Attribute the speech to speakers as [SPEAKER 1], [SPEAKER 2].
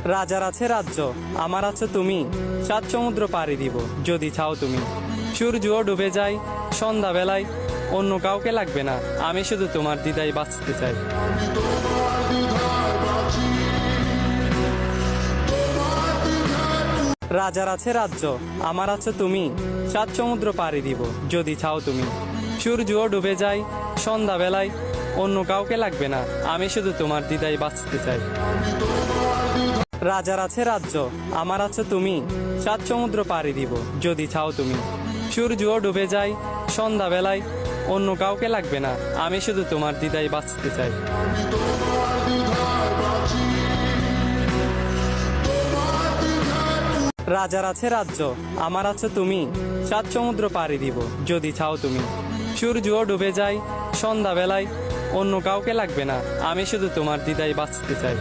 [SPEAKER 1] রাজার আছে রাজ্য, আমার আছে তুমি। সাত সমুদ্র পাড়ি দিব যদি চাও তুমি। সূর্য ডুবে যায় সন্ধ্যাবেলায়, অন্য কাউকে লাগবে না, আমি শুধু তোমার দিদাই বাঁচতে চাই। রাজার আছে রাজ্য, আমার আছে তুমি। সাত সমুদ্র পাড়ি দিব যদি চাও তুমি। সূর্য ডুবে যায় সন্ধ্যাবেলায়, অন্য কাউকে লাগবে না, আমি শুধু তোমার দিদাই বাঁচতে চাই। রাজার আছে রাজ্য, আমার আছে তুমি। সাত সমুদ্র পাড়ি দিব যদি চাও তুমি। সূর্য ডুবে যায় সন্ধ্যাবেলায়, অন্য কাউকে লাগবে না, আমি শুধু তোমার দিদাই বাঁচতে চাই। রাজার আছে রাজ্য, আমার আছে তুমি। সাত সমুদ্র পাড়ি দিব যদি চাও তুমি। সূর্য ডুবে যায় সন্ধ্যাবেলায়, অন্য কাউকে লাগবে না, আমি শুধু তোমার দিদাই বাঁচতে চাই।